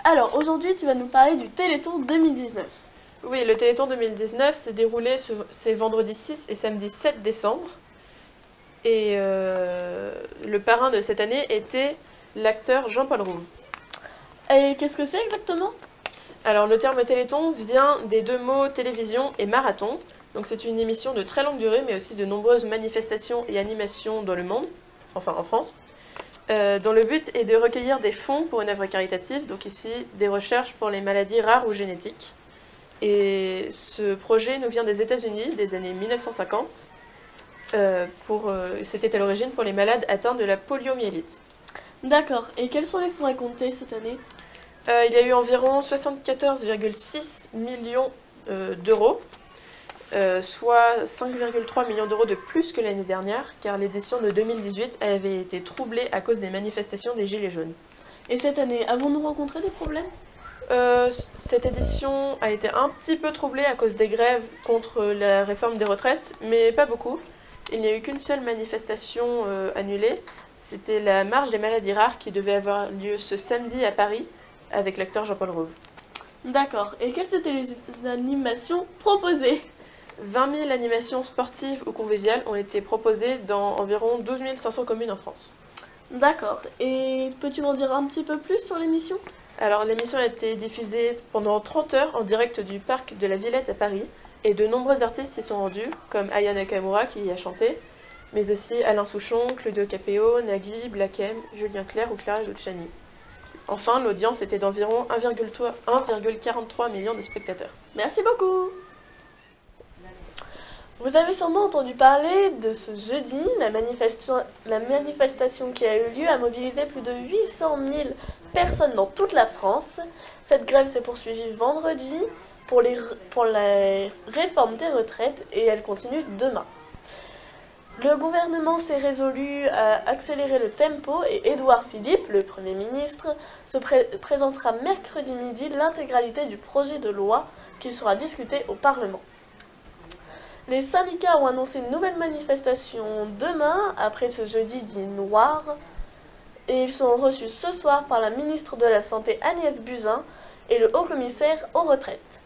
Alors aujourd'hui tu vas nous parler du Téléthon 2019. Oui, le Téléthon 2019 s'est déroulé ces vendredis 6 et samedi 7 décembre. Et le parrain de cette année était l'acteur Jean-Paul Rouve. Et qu'est-ce que c'est exactement? Alors le terme Téléthon vient des deux mots télévision et marathon. Donc c'est une émission de très longue durée, mais aussi de nombreuses manifestations et animations dans le monde, enfin en France, dont le but est de recueillir des fonds pour une œuvre caritative, donc ici des recherches pour les maladies rares ou génétiques. Et ce projet nous vient des États-Unis des années 1950. C'était à l'origine pour les malades atteints de la poliomyélite. D'accord, et quels sont les fonds récoltés cette année? Il y a eu environ 74,6 millions d'euros, soit 5,3 millions d'euros de plus que l'année dernière, car l'édition de 2018 avait été troublée à cause des manifestations des Gilets jaunes. Et cette année, avons-nous rencontré des problèmes? Cette édition a été un petit peu troublée à cause des grèves contre la réforme des retraites, mais pas beaucoup. Il n'y a eu qu'une seule manifestation annulée, c'était la marche des maladies rares qui devait avoir lieu ce samedi à Paris avec l'acteur Jean-Paul Rouve. D'accord, et quelles étaient les animations proposées? 20 000 animations sportives ou conviviales ont été proposées dans environ 12 500 communes en France. D'accord, et peux-tu m'en dire un petit peu plus sur l'émission? Alors l'émission a été diffusée pendant 30 heures en direct du parc de la Villette à Paris, et de nombreux artistes s'y sont rendus, comme Aya Nakamura qui y a chanté, mais aussi Alain Souchon, Claudio Capéo, Nagui, Black M, Julien Clerc ou Clara Luciani. Enfin, l'audience était d'environ 1,43 million de spectateurs. Merci beaucoup. Vous avez sûrement entendu parler de ce jeudi, la manifestation qui a eu lieu a mobilisé plus de 800 000 personnes dans toute la France. Cette grève s'est poursuivie vendredi pour la réforme des retraites et elle continue demain. Le gouvernement s'est résolu à accélérer le tempo et Édouard Philippe, le Premier ministre, se présentera mercredi midi l'intégralité du projet de loi qui sera discuté au Parlement. Les syndicats ont annoncé une nouvelle manifestation demain, après ce jeudi dit noir, et ils seront reçus ce soir par la ministre de la Santé Agnès Buzyn et le haut-commissaire aux retraites.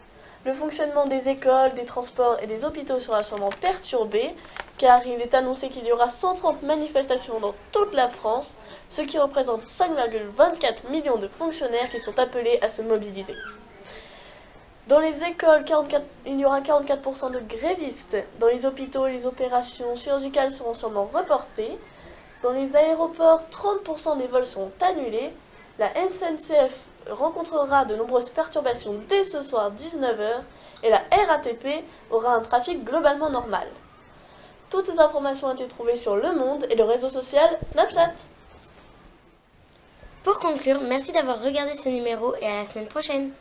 Le fonctionnement des écoles, des transports et des hôpitaux sera sûrement perturbé, car il est annoncé qu'il y aura 130 manifestations dans toute la France, ce qui représente 5,24 millions de fonctionnaires qui sont appelés à se mobiliser. Dans les écoles, il y aura 44% de grévistes. Dans les hôpitaux, les opérations chirurgicales seront sûrement reportées. Dans les aéroports, 30% des vols seront annulés. La SNCF rencontrera de nombreuses perturbations dès ce soir 19h et la RATP aura un trafic globalement normal. Toutes ces informations ont été trouvées sur Le Monde et le réseau social Snapchat. Pour conclure, merci d'avoir regardé ce numéro et à la semaine prochaine.